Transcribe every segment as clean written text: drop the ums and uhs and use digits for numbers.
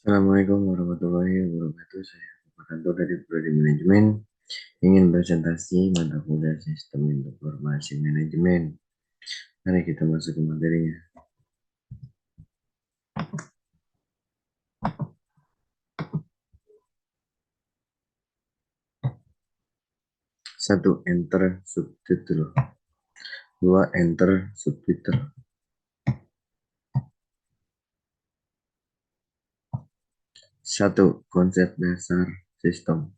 Assalamualaikum warahmatullahi wabarakatuh. Saya Muhammad dari Prodi Manajemen. Ingin presentasi mata kuliah Sistem Informasi Manajemen. Mari kita masuk ke materinya. Satu, enter subtitle. Dua, enter subtitle. Satu, konsep dasar sistem.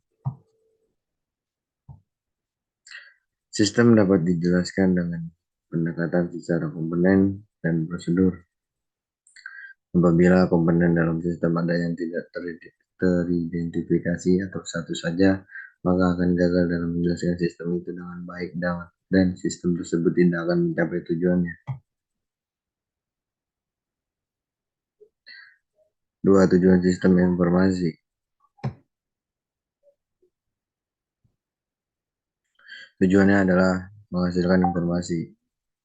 Sistem dapat dijelaskan dengan pendekatan secara komponen dan prosedur. Apabila komponen dalam sistem ada yang tidak teridentifikasi atau satu saja, maka akan gagal dalam menjelaskan sistem itu dengan baik dan sistem tersebut tidak akan mencapai tujuannya. Dua, tujuan sistem informasi. Tujuannya adalah menghasilkan informasi.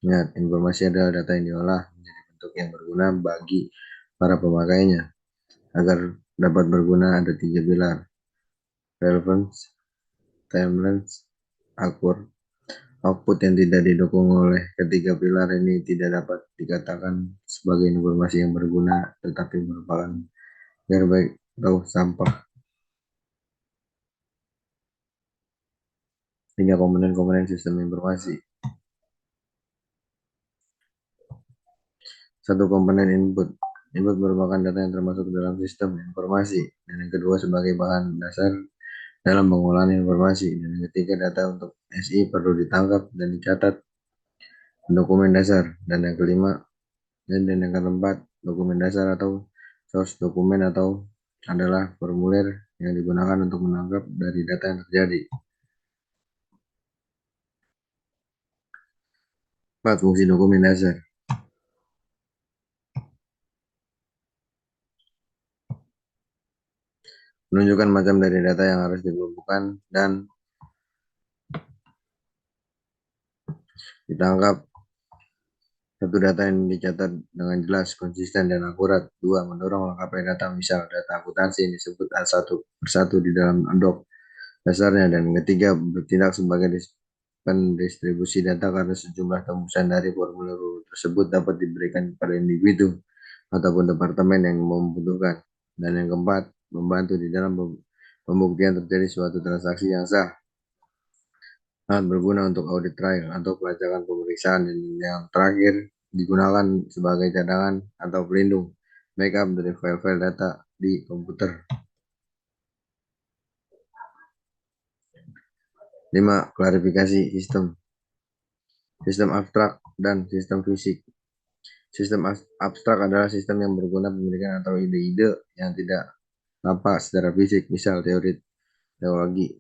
Ingat, informasi adalah data yang diolah menjadi bentuk yang berguna bagi para pemakainya. Agar dapat berguna ada tiga pilar: relevance, timeless, awkward. Output yang tidak didukung oleh ketiga pilar ini tidak dapat dikatakan sebagai informasi yang berguna, tetapi merupakan garbage atau sampah. Tiga komponen-komponen sistem informasi. Satu, komponen input. Input merupakan data yang termasuk dalam sistem informasi. Dan yang kedua, sebagai bahan dasar dalam pengolahan informasi. Dan yang ketiga, data untuk SI perlu ditangkap dan dicatat dokumen dasar. Dan yang kelima, dan yang keempat, dokumen dasar atau source dokumen atau adalah formulir yang digunakan untuk menangkap dari data yang terjadi. 4. Fungsi dokumen dasar. Menunjukkan macam dari data yang harus dikumpulkan dan ditangkap. Satu, data yang dicatat dengan jelas, konsisten, dan akurat. Dua, mendorong lengkapnya data, misal data akuntansi yang disebut satu persatu di dalam doc dasarnya. Dan ketiga, bertindak sebagai pendistribusi data karena sejumlah tembusan dari formulir tersebut dapat diberikan kepada individu ataupun departemen yang membutuhkan. Dan yang keempat, membantu di dalam pembuktian terjadi suatu transaksi yang sah. Sangat berguna untuk audit trial atau pelacakan pemeriksaan, dan yang terakhir digunakan sebagai cadangan atau pelindung backup dari file-file data di komputer. 5. Klarifikasi sistem. Sistem abstrak dan sistem fisik. Sistem abstrak adalah sistem yang berguna pemilikan atau ide-ide yang tidak nampak secara fisik, misal teologi.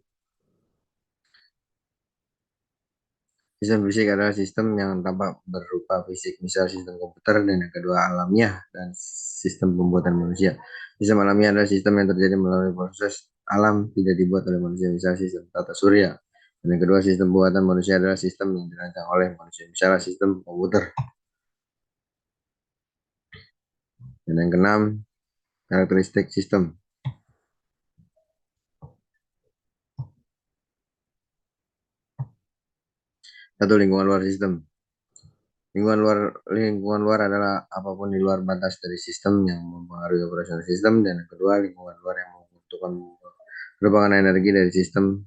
Sistem fisik adalah sistem yang tampak berupa fisik, misal sistem komputer, dan yang kedua alamiah dan sistem pembuatan manusia. Sistem alamiah adalah sistem yang terjadi melalui proses alam, tidak dibuat oleh manusia, misal sistem tata surya. Dan yang kedua, sistem buatan manusia adalah sistem yang dirancang oleh manusia, misalnya sistem komputer. Dan yang keenam, karakteristik sistem. Satu, lingkungan luar sistem. Lingkungan luar adalah apapun di luar batas dari sistem yang mempengaruhi operasional sistem. Dan yang kedua, lingkungan luar yang membutuhkan merupakan energi dari sistem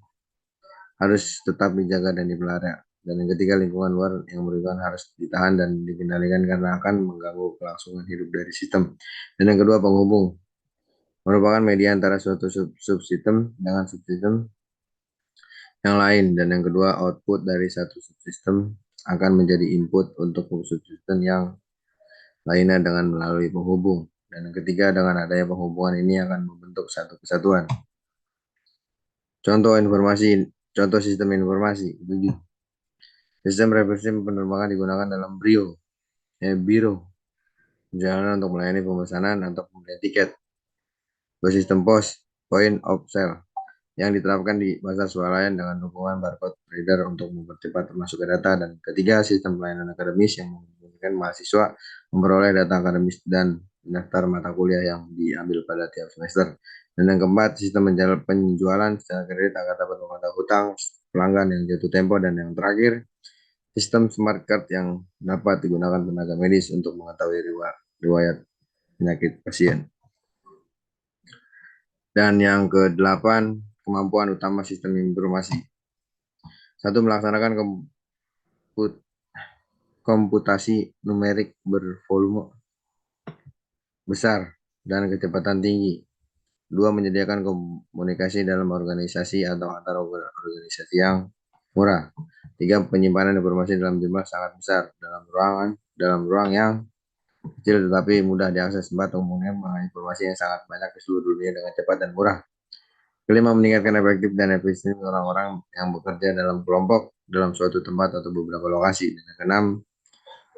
harus tetap dijaga dan dipelihara. Dan yang ketiga, lingkungan luar yang merupakan harus ditahan dan dikendalikan karena akan mengganggu kelangsungan hidup dari sistem. Dan yang kedua, penghubung merupakan media antara suatu subsistem dengan subsistem yang lain. Dan yang kedua, output dari satu subsistem akan menjadi input untuk subsistem yang lainnya dengan melalui penghubung. Dan yang ketiga, dengan adanya penghubungan ini akan membentuk satu kesatuan. Contoh sistem informasi. Sistem reversi penerbangan digunakan dalam biro perjalanan untuk melayani pemesanan atau pembelian tiket. Sistem point of sale yang diterapkan di pasar swalayan dengan dukungan barcode reader untuk mempercepat masuk ke data. Dan ketiga, sistem pelayanan akademis yang memungkinkan mahasiswa memperoleh data akademis dan daftar mata kuliah yang diambil pada tiap semester. Dan yang keempat, sistem penjualan secara kredit agar dapat memantau hutang pelanggan yang jatuh tempo. Dan yang terakhir, sistem smart card yang dapat digunakan tenaga medis untuk mengetahui riwayat penyakit pasien. Dan yang kedelapan, kemampuan utama sistem informasi. Satu, melaksanakan komputasi numerik bervolume besar dan kecepatan tinggi. Dua, menyediakan komunikasi dalam organisasi atau antar organisasi yang murah. Tiga, penyimpanan informasi dalam jumlah sangat besar dalam ruang yang kecil tetapi mudah diakses. Empat, umumnya informasi yang sangat banyak di seluruh dunia dengan cepat dan murah. Kelima, meningkatkan efektif dan efisien orang-orang yang bekerja dalam kelompok dalam suatu tempat atau beberapa lokasi. Dan yang keenam,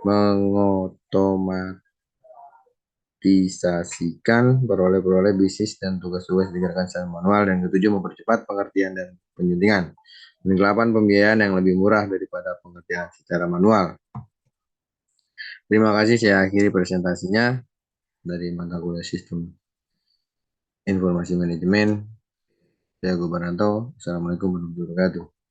mengotomatisasikan peroleh bisnis dan tugas-tugas dikerjakan secara manual. Dan ketujuh, mempercepat pengertian dan penyuntingan. Dan kedelapan, pembiayaan yang lebih murah daripada pengertian secara manual. Terima kasih, saya akhiri presentasinya dari mata kuliah Sistem Informasi Manajemen. Saya Gobaranto. Assalamualaikum warahmatullahi wabarakatuh.